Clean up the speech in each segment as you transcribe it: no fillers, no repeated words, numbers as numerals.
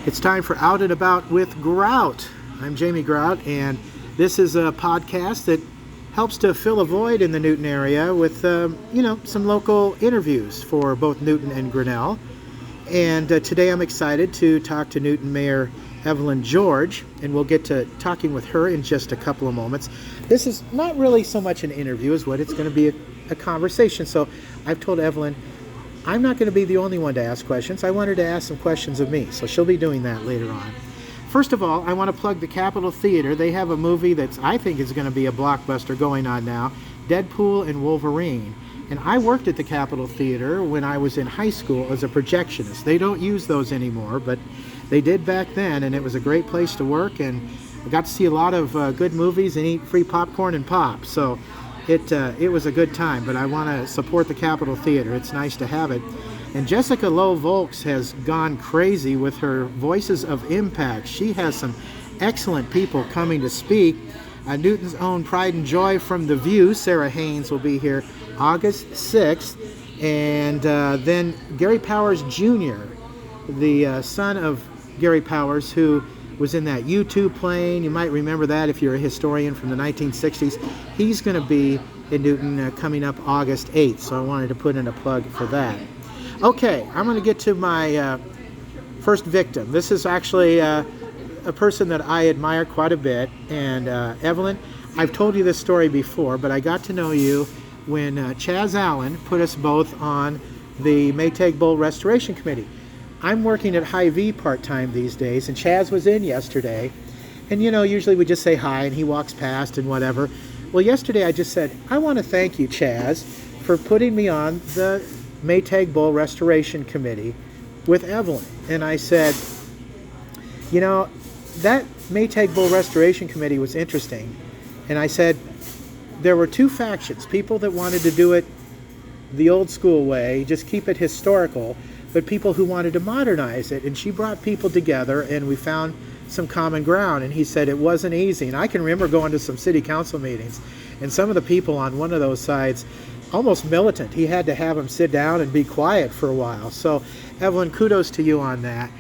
It's time for Out and About with Grout. I'm Jamie Grout, and this is a podcast that helps to fill a void in the Newton area with, some local interviews for both Newton and Grinnell. And today I'm excited to talk to Newton Mayor Evelyn George, and we'll get to talking with her in just a couple of moments. This is not really so much an interview as what it's going to be a conversation. So I've told Evelyn, I'm not going to be the only one to ask questions. I want her to ask some questions of me, so she'll be doing that later on. First of all, I want to plug the Capitol Theater. They have a movie that I think is going to be a blockbuster going on now, Deadpool and Wolverine. And I worked at the Capitol Theater when I was in high school as a projectionist. They don't use those anymore, but they did back then, and it was a great place to work, and I got to see a lot of good movies and eat free popcorn and pop. So it was a good time, but I want to support the Capitol Theater. It's nice to have it. And Jessica Lowe-Volks has gone crazy with her Voices of Impact. She has some excellent people coming to speak. Newton's own Pride and Joy from The View, Sarah Haynes, will be here August 6th. And then Gary Powers Jr., the son of Gary Powers, who was in that U2 plane. You might remember that if you're a historian from the 1960s. He's going to be in Newton coming up August 8th, so I wanted to put in a plug for that. Okay, I'm going to get to my first victim. This is actually a person that I admire quite a bit, and Evelyn, I've told you this story before, but I got to know you when Chaz Allen put us both on the Maytag Bowl Restoration Committee. I'm working at Hy-Vee part-time these days, and Chaz was in yesterday, and usually we just say hi and he walks past and whatever. Well, yesterday I just said, I want to thank you, Chaz, for putting me on the Maytag Bowl Restoration Committee with Evelyn. And I said, that Maytag Bowl Restoration Committee was interesting. And I said, there were two factions, people that wanted to do it the old school way, just keep it historical, but people who wanted to modernize it. And she brought people together, and we found some common ground. And he said it wasn't easy. And I can remember going to some city council meetings, and some of the people on one of those sides, almost militant. He had to have them sit down and be quiet for a while. So, Evelyn, kudos to you on that.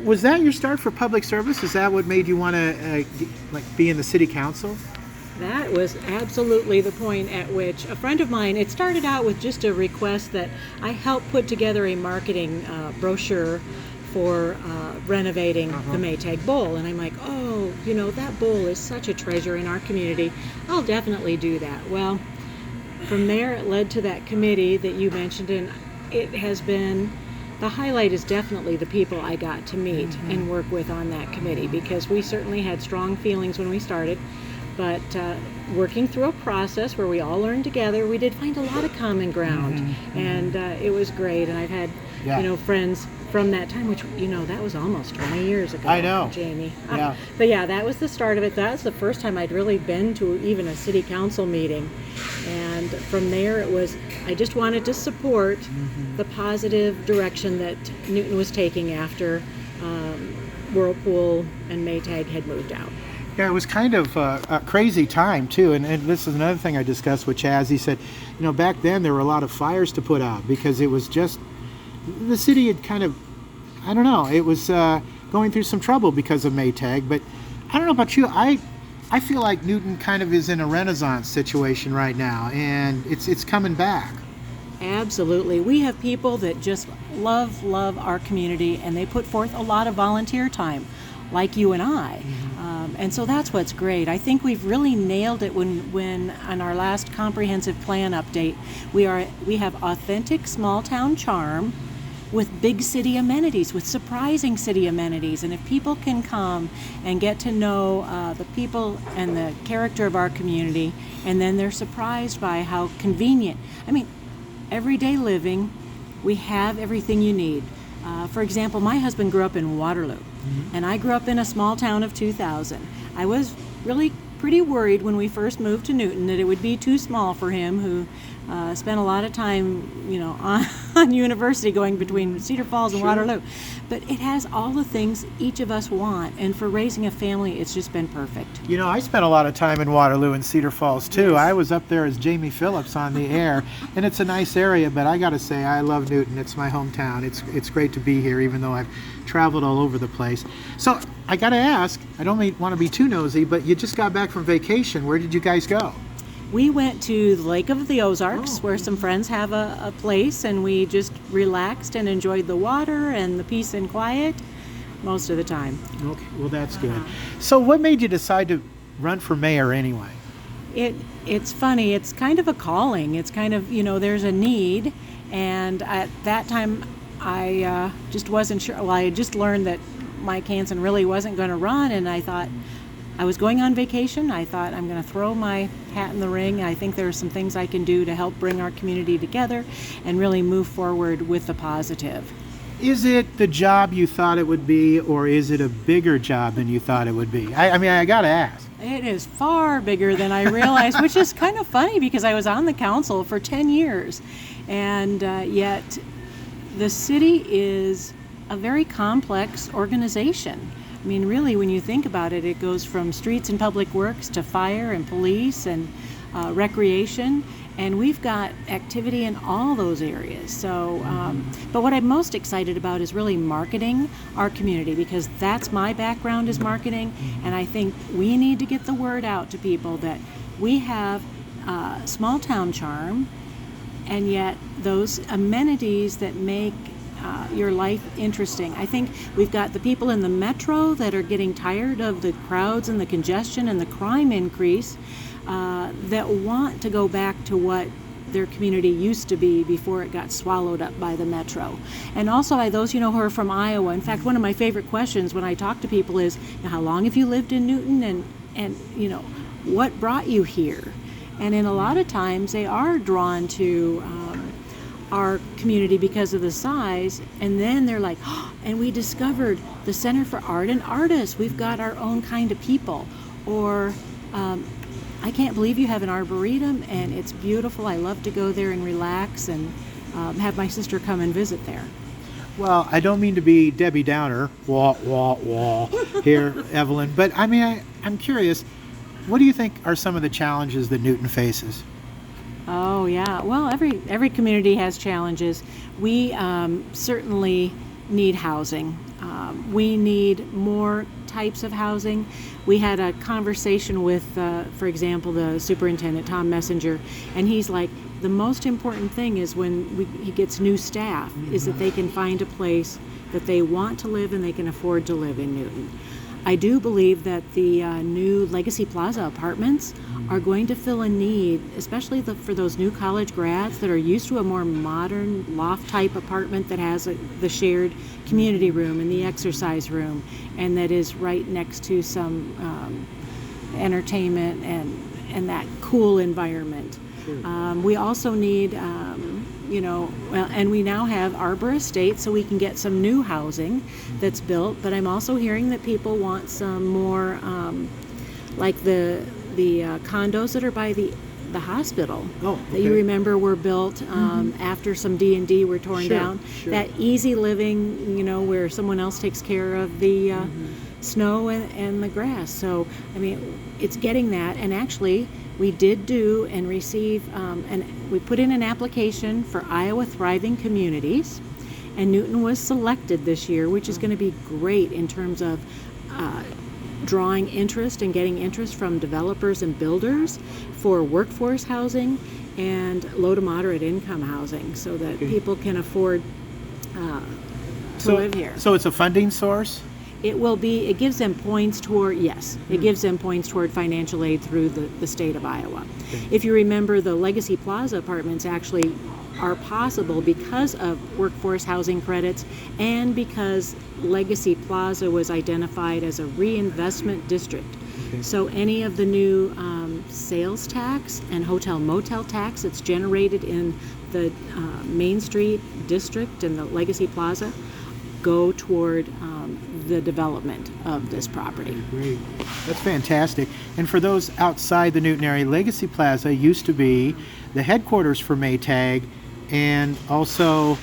Was that your start for public service? Is that what made you want to be in the city council? That was absolutely the point at which a friend of mine, it started out with just a request that I help put together a marketing brochure for renovating the Maytag Bowl. And I'm like, that bowl is such a treasure in our community. I'll definitely do that. Well, from there it led to that committee that you mentioned, and it has been, the highlight is definitely the people I got to meet and work with on that committee, because we certainly had strong feelings when we started. But working through a process where we all learned together, we did find a lot of common ground, and it was great. And I've had, friends from that time, which, that was almost 20 years ago. I know, Jamie. Yeah. But yeah, that was the start of it. That was the first time I'd really been to even a city council meeting. And from there, it was, I just wanted to support the positive direction that Newton was taking after Whirlpool and Maytag had moved out. Yeah, it was kind of a crazy time, too. And this is another thing I discussed with Chaz. He said, back then there were a lot of fires to put out because it was just, the city had kind of, it was going through some trouble because of Maytag. But I don't know about you, I feel like Newton kind of is in a renaissance situation right now, and it's coming back. Absolutely. We have people that just love our community, and they put forth a lot of volunteer time, like you and I. And so that's what's great. I think we've really nailed it when on our last comprehensive plan update, we have authentic small town charm with big city amenities, with surprising city amenities. And if people can come and get to know the people and the character of our community, and then they're surprised by how convenient. Everyday living, we have everything you need. For example, my husband grew up in Waterloo, and I grew up in a small town of 2,000. I was really pretty worried when we first moved to Newton that it would be too small for him, who spent a lot of time, on University going between Cedar Falls and Waterloo. But it has all the things each of us want, and for raising a family, it's just been perfect. I spent a lot of time in Waterloo and Cedar Falls too. Yes. I was up there as Jamie Phillips on the air, and it's a nice area, but I got to say, I love Newton. It's my hometown. It's great to be here, even though I've traveled all over the place. So I got to ask, I don't want to be too nosy, but you just got back from vacation. Where did you guys go? We went to the Lake of the Ozarks, where some friends have a place, and we just relaxed and enjoyed the water and the peace and quiet most of the time. Okay, well, that's good. So what made you decide to run for mayor anyway? It's funny. It's kind of a calling. It's kind of, there's a need, and at that time I just wasn't sure. Well, I had just learned that Mike Hansen really wasn't going to run, and I thought, I was going on vacation. I thought, I'm going to throw my hat in the ring. I think there are some things I can do to help bring our community together and really move forward with the positive. Is it the job you thought it would be, or is it a bigger job than you thought it would be? I got to ask. It is far bigger than I realized, which is kind of funny because I was on the council for 10 years. And yet the city is a very complex organization. Really, when you think about it, it goes from streets and public works to fire and police and recreation, and we've got activity in all those areas. So, but what I'm most excited about is really marketing our community, because that's my background, is marketing, and I think we need to get the word out to people that we have small town charm, and yet those amenities that make your life interesting. I think we've got the people in the metro that are getting tired of the crowds and the congestion and the crime increase, that want to go back to what their community used to be before it got swallowed up by the metro. And also those who are from Iowa. In fact, one of my favorite questions when I talk to people is, how long have you lived in Newton, and what brought you here? And in a lot of times they are drawn to our community because of the size, and then they're like, and we discovered the Center for Art and Artists. We've got our own kind of people. Or I can't believe you have an arboretum, and it's beautiful. I love to go there and relax, and have my sister come and visit there. Well, I don't mean to be Debbie Downer, here, Evelyn, but I'm curious, what do you think are some of the challenges that Newton faces? Oh yeah, well, every community has challenges. We certainly need housing. We need more types of housing. We had a conversation with, for example, the superintendent, Tom Messenger, and he's like, the most important thing is when he gets new staff, is that they can find a place that they want to live and they can afford to live in Newton. I do believe that the new Legacy Plaza apartments are going to fill a need, especially for those new college grads that are used to a more modern loft-type apartment that has the shared community room and the exercise room, and that is right next to some entertainment and that cool environment. Sure. We also need, and we now have Arbor Estates, so we can get some new housing that's built. But I'm also hearing that people want some more, like the condos that are by the hospital. Oh, okay. That you remember were built after some D&D were torn down. Sure. That easy living, where someone else takes care of the snow and the grass. So it's getting that, and actually. We did do and receive, and we put in an application for Iowa Thriving Communities, and Newton was selected this year, which is going to be great in terms of drawing interest and getting interest from developers and builders for workforce housing and low to moderate income housing, so that people can afford to live here. So it's a funding source? It gives them points toward, it gives them points toward financial aid through the state of Iowa. Okay. If you remember, the Legacy Plaza apartments actually are possible because of workforce housing credits and because Legacy Plaza was identified as a reinvestment district. Okay. So any of the new sales tax and hotel motel tax that's generated in the Main Street district and the Legacy Plaza, go toward the development of this property. Great. That's fantastic. And for those outside the Newton area, Legacy Plaza used to be the headquarters for Maytag and also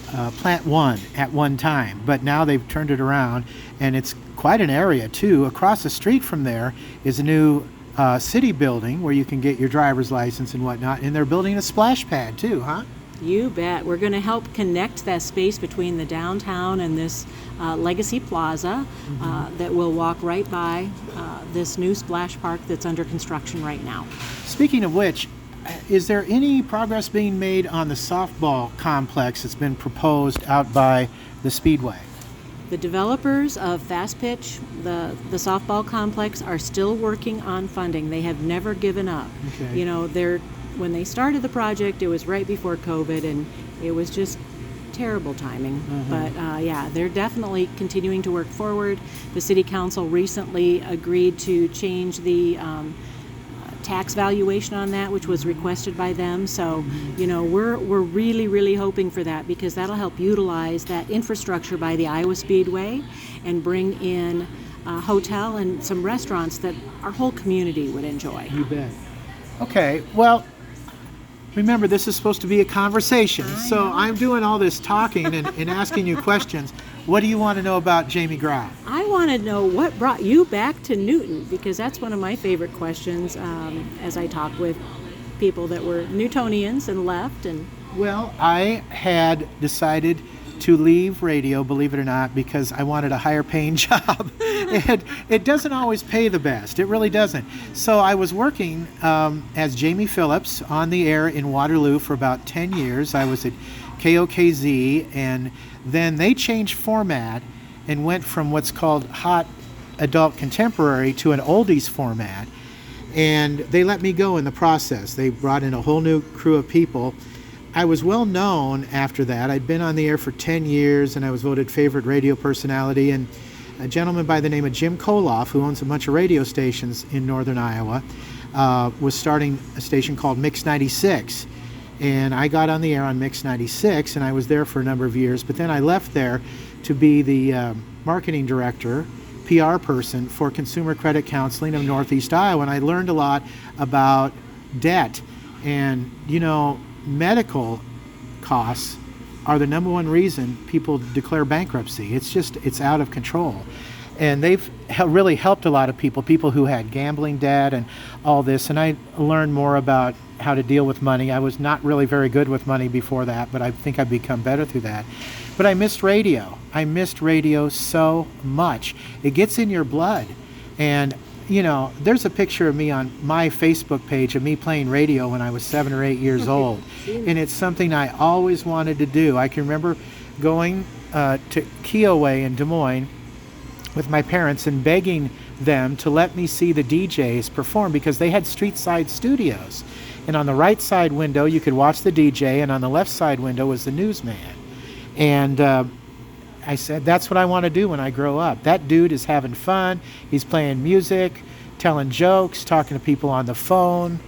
Plant One at one time. But now they've turned it around, and it's quite an area, too. Across the street from there is a new city building where you can get your driver's license and whatnot. And they're building a splash pad, too, huh? You bet. We're going to help connect that space between the downtown and this Legacy Plaza that will walk right by this new splash park that's under construction right now. Speaking of which, is there any progress being made on the softball complex that's been proposed out by the Speedway? The developers of Fast Pitch, the softball complex, are still working on funding. They have never given up. Okay. You know, when they started the project, it was right before COVID, and it was just terrible timing. But yeah, they're definitely continuing to work forward. The City Council recently agreed to change the tax valuation on that, which was requested by them. So, you know, we're really, really hoping for that, because that'll help utilize that infrastructure by the Iowa Speedway and bring in a hotel and some restaurants that our whole community would enjoy. You bet. Okay, well, remember, this is supposed to be a conversation, so I'm doing all this talking and asking you questions. What do you want to know about Jamie Grout? I want to know what brought you back to Newton, because that's one of my favorite questions as I talk with people that were Newtonians and left. And well, I had decided to leave radio, believe it or not, because I wanted a higher paying job. And it doesn't always pay the best. It really doesn't. So I was working as Jamie Phillips on the air in Waterloo for about 10 years. I was at KOKZ, and then they changed format and went from what's called hot adult contemporary to an oldies format. And they let me go in the process. They brought in a whole new crew of people. I was well known after that. I'd been on the air for 10 years, and I was voted favorite radio personality. And a gentleman by the name of Jim Koloff, who owns a bunch of radio stations in northern Iowa, was starting a station called Mix 96. And I got on the air on Mix 96, and I was there for a number of years. But then I left there to be the marketing director, PR person for Consumer Credit Counseling of Northeast Iowa. And I learned a lot about debt. And, you know, medical costs are the number one reason people declare bankruptcy. It's out of control. And they've really helped a lot of people who had gambling debt and all this. And I learned more about how to deal with money. I was not really very good with money before that, but I think I've become better through that. But I missed radio. I missed radio so much. It gets in your blood. And, you know, there's a picture of me on my Facebook page of me playing radio when I was 7 or 8 years old. And it's something I always wanted to do. I can remember going to Kioway in Des Moines with my parents and begging them to let me see the DJs perform, because they had street side studios. And on the right side window, you could watch the DJ, and on the left side window was the newsman. And I said, that's what I want to do when I grow up. That dude is having fun. He's playing music, telling jokes, talking to people on the phone,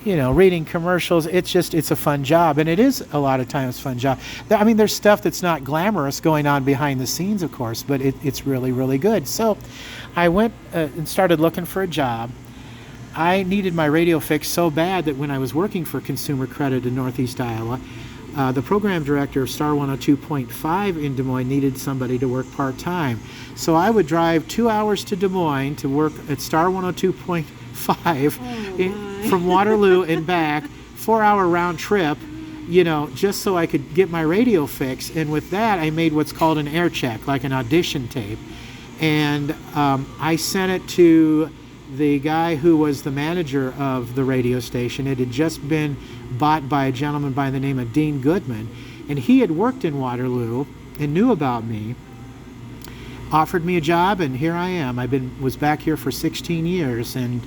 you know, reading commercials. It's a fun job. And it is a lot of times a fun job. I mean, there's stuff that's not glamorous going on behind the scenes, of course, but it's really, really good. So I went and started looking for a job. I needed my radio fix so bad that when I was working for Consumer Credit in Northeast Iowa, the program director of Star 102.5 in Des Moines needed somebody to work part-time. So I would drive 2 hours to Des Moines to work at Star 102.5 from Waterloo and back, 4-hour round trip, you know, just so I could get my radio fix. And with that, I made what's called an air check, like an audition tape. And I sent it to the guy who was the manager of the radio station. It had just been bought by a gentleman by the name of Dean Goodman, and he had worked in Waterloo and knew about me, offered me a job, and here I am. Was back here for 16 years, and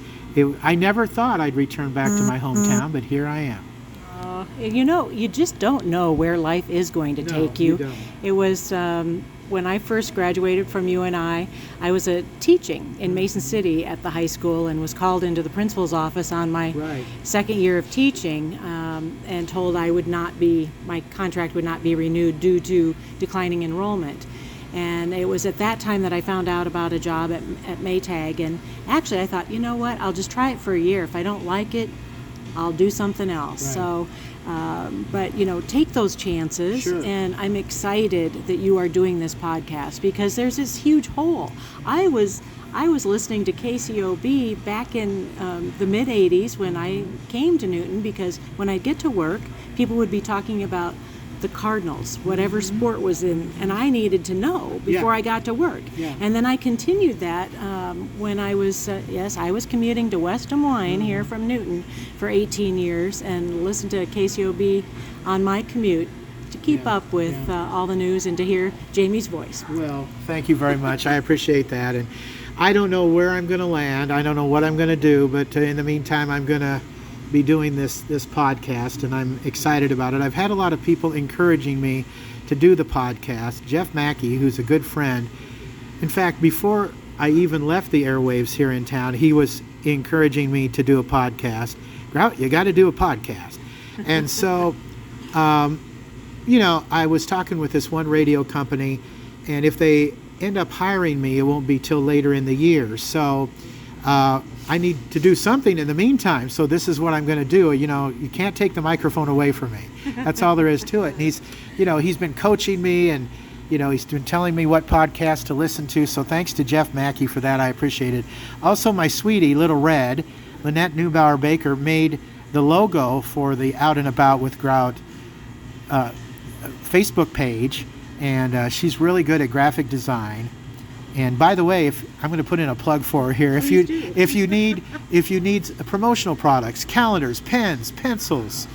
I never thought I'd return back to my hometown, but here I am. You know, you just don't know where life is going to take you. You don't. It was when I first graduated from UNI, I was teaching in Mason City at the high school and was called into the principal's office on my second year of teaching and told my contract would not be renewed due to declining enrollment. And it was at that time that I found out about a job at Maytag. And actually I thought, you know what, I'll just try it for a year. If I don't like it, I'll do something else. Right. So, but take those chances. Sure. And I'm excited that you are doing this podcast because there's this huge hole. I was listening to KCOB back in the mid 80s when I came to Newton, because when I get to work, people would be talking about the Cardinals, whatever sport was in, and I needed to know before I got to work. Yeah. And then I continued that when I was, I was commuting to West Des Moines here from Newton for 18 years and listened to KCOB on my commute to keep up with all the news and to hear Jamie's voice. Well, thank you very much. I appreciate that. And I don't know where I'm going to land. I don't know what I'm going to do, but in the meantime, I'm going to be doing this podcast, and I'm excited about it. I've had a lot of people encouraging me to do the podcast. Jeff Mackey, who's a good friend, in fact, before I even left the airwaves here in town, he was encouraging me to do a podcast. Grout, you got to do a podcast. And so, I was talking with this one radio company, and if they end up hiring me, it won't be till later in the year. So I need to do something in the meantime, so this is what I'm going to do. You can't take the microphone away from me. That's all there is to it. And he's been coaching me, and he's been telling me what podcast to listen to. So thanks to Jeff Mackey for that. I appreciate it. Also, my sweetie, Little Red, Lynette Neubauer Baker, made the logo for the Out and About with Grout Facebook page, and she's really good at graphic design. And by the way, I'm going to put in a plug for her here. If you need promotional products, calendars, pens, pencils,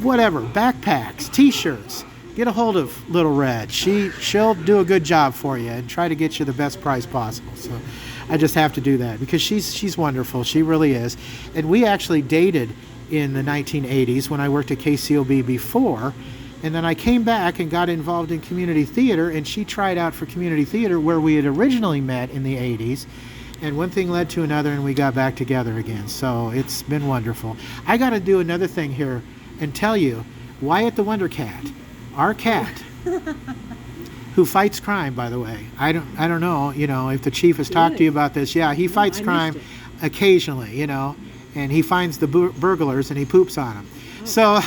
whatever, backpacks, T-shirts, get a hold of Little Red. She'll do a good job for you and try to get you the best price possible. So I just have to do that because she's wonderful. She really is. And we actually dated in the 1980s when I worked at KCOB before. And then I came back and got involved in community theater, and she tried out for community theater where we had originally met in the 80s. And one thing led to another, and we got back together again. So it's been wonderful. I got to do another thing here and tell you, Wyatt the Wonder Cat, our cat, who fights crime, by the way. I don't know, if the chief has talked to you about this. Yeah, he fights crime occasionally, and he finds the burglars and he poops on them. Oh. So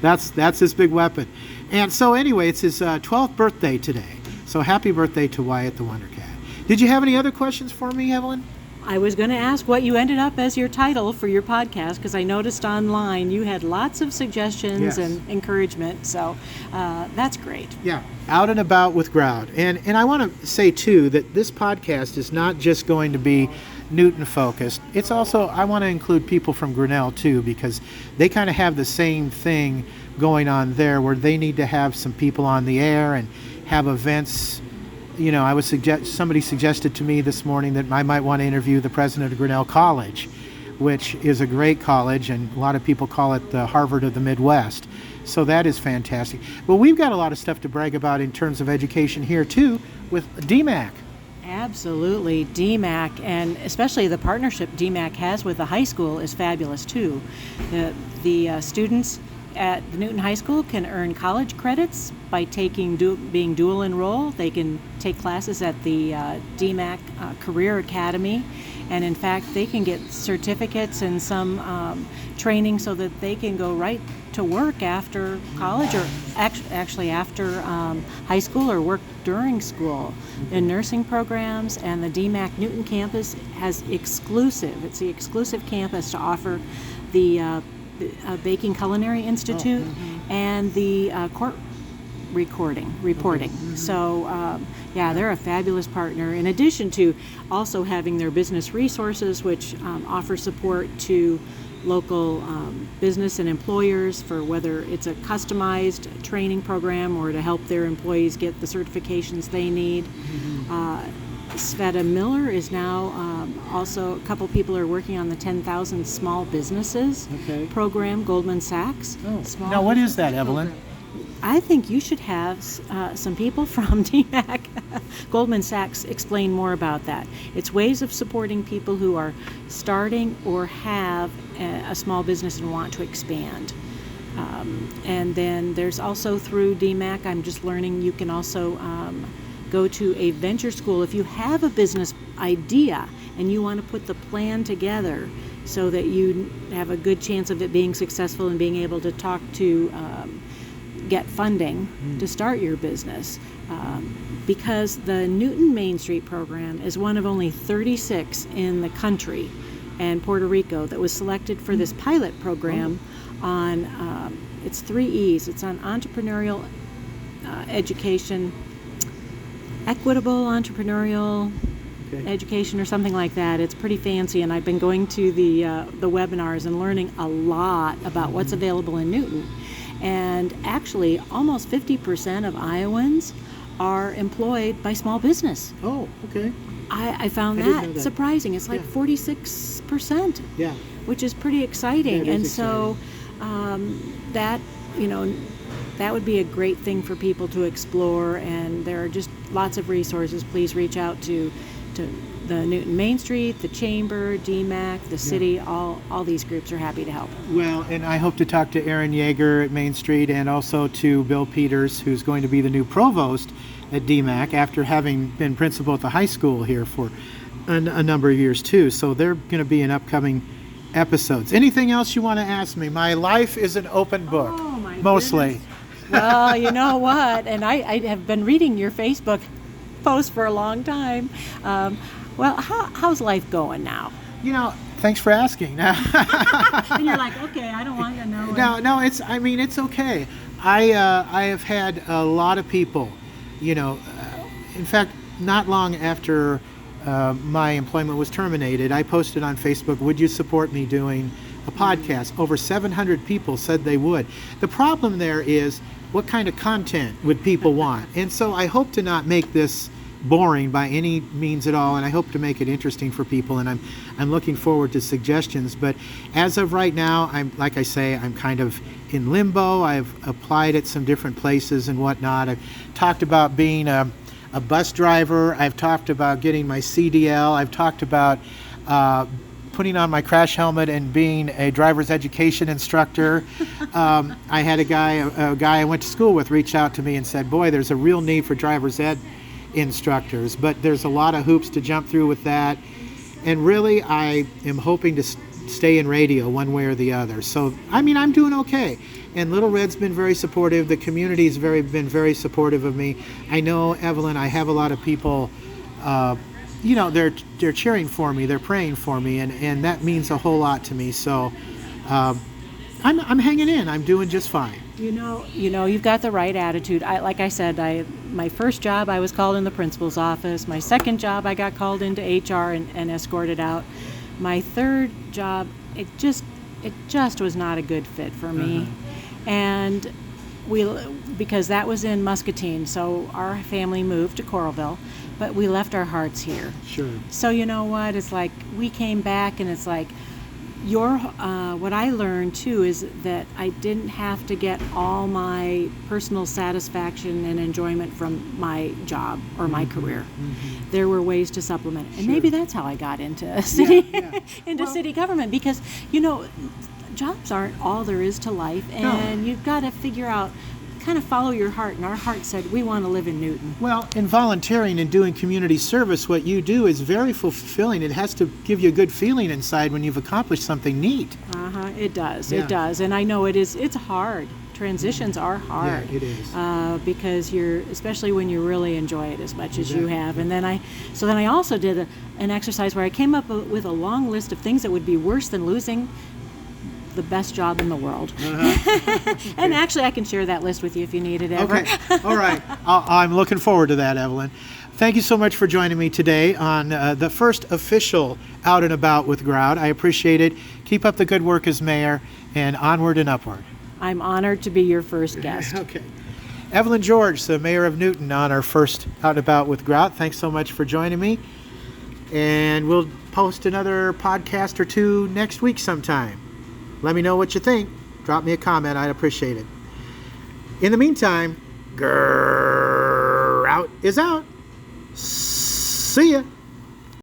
that's his big weapon. And so anyway, it's his 12th birthday today. So happy birthday to Wyatt the Wonder Cat. Did you have any other questions for me, Evelyn? I was going to ask what you ended up as your title for your podcast, because I noticed online you had lots of suggestions and encouragement. So that's great. Yeah, Out and About with Grout. And I want to say, too, that this podcast is not just going to be Newton focused. It's also, I want to include people from Grinnell too, because they kind of have the same thing going on there where they need to have some people on the air and have events. Somebody suggested to me this morning that I might want to interview the president of Grinnell College, which is a great college, and a lot of people call it the Harvard of the Midwest. So that is fantastic. But we've got a lot of stuff to brag about in terms of education here too with DMAC. Absolutely. DMAC, and especially the partnership DMAC has with the high school, is fabulous too. The students at the Newton High School can earn college credits by being dual enroll. They can take classes at the DMAC Career Academy, and in fact they can get certificates and some training so that they can go right to work after college, or actually after high school, or work during school in nursing programs. And the DMAC Newton campus has the exclusive campus to offer the Baking Culinary Institute and the court reporting. So they're a fabulous partner, in addition to also having their business resources, which offer support to local business and employers for whether it's a customized training program or to help their employees get the certifications they need. Sveta Miller is now also, a couple people are working on the 10,000 Small Businesses program, Goldman Sachs. Now, what is that, Evelyn? I think you should have some people from DMAC, Goldman Sachs, explain more about that. It's ways of supporting people who are starting or have a small business and want to expand. And then there's also through DMAC, I'm just learning, you can also go to a venture school if you have a business idea and you want to put the plan together so that you have a good chance of it being successful and being able to talk to get funding to start your business. Because the Newton Main Street program is one of only 36 in the country and Puerto Rico that was selected for this pilot program on, it's 3 E's. It's on entrepreneurial education, equitable entrepreneurial education or something like that. It's pretty fancy, and I've been going to the webinars and learning a lot about what's available in Newton. And actually, almost 50% of Iowans are employed by small business. Oh, okay. I found that surprising. It's like 46%. Yeah. Which is pretty exciting. That is exciting. That, that would be a great thing for people to explore, and there are just lots of resources. Please reach out to the Newton Main Street, the Chamber, DMAC, the city. All these groups are happy to help. Well, and I hope to talk to Aaron Yeager at Main Street and also to Bill Peters, who's going to be the new provost at DMAC after having been principal at the high school here for a number of years too. So they're going to be in upcoming episodes. Anything else you want to ask me? My life is an open book, mostly. Goodness. Well, you know what? And I have been reading your Facebook post for a long time. Well, how's life going now? Thanks for asking. And you're like, okay, I don't want to know. No, it's okay. I have had a lot of people, in fact, not long after my employment was terminated, I posted on Facebook, would you support me doing a podcast? Over 700 people said they would. The problem there is, what kind of content would people want? And so I hope to not make this boring by any means at all, and I hope to make it interesting for people, and I'm looking forward to suggestions. But as of right now, I'm kind of in limbo. I've applied at some different places and whatnot. I've talked about being a bus driver. I've talked about getting my CDL. I've talked about putting on my crash helmet and being a driver's education instructor. I had a guy I went to school with reach out to me and said, boy, there's a real need for driver's ed instructors, but there's a lot of hoops to jump through with that. And really, I am hoping to stay in radio one way or the other. So, I'm doing okay. And Little Red's been very supportive. The community's been very supportive of me. I know, Evelyn, I have a lot of people, they're cheering for me, they're praying for me, and that means a whole lot to me. So I'm hanging in. I'm doing just fine. You've got the right attitude. Like I said, my first job, I was called in the principal's office. My second job, I got called into HR and escorted out. My third job, it just was not a good fit for me. And because that was in Muscatine, so our family moved to Coralville, but we left our hearts here. Sure. So you know what? It's like we came back, and it's like what I learned too is that I didn't have to get all my personal satisfaction and enjoyment from my job or my career. There were ways to supplement it. And maybe that's how I got into city city government, because jobs aren't all there is to life, and you've got to figure out, kind of follow your heart, and our heart said we want to live in Newton. Well, in volunteering and doing community service, what you do is very fulfilling. It has to give you a good feeling inside when you've accomplished something neat. It does. It does. And I know it's hard. Transitions are hard. Yeah, it is. Because especially when you really enjoy it as much as you have. And then I also did an exercise where I came up with a long list of things that would be worse than losing the best job in the world. And actually, I can share that list with you if you need it ever. Okay. All right. I'm looking forward to that, Evelyn. Thank you so much for joining me today on the first official Out and About with Grout. I appreciate it. Keep up the good work as mayor, and onward and upward. I'm honored to be your first guest. Okay. Evelyn George, the mayor of Newton, on our first Out and About with Grout. Thanks so much for joining me. And we'll post another podcast or two next week sometime. Let me know what you think. Drop me a comment. I'd appreciate it. In the meantime, grout is out. See ya.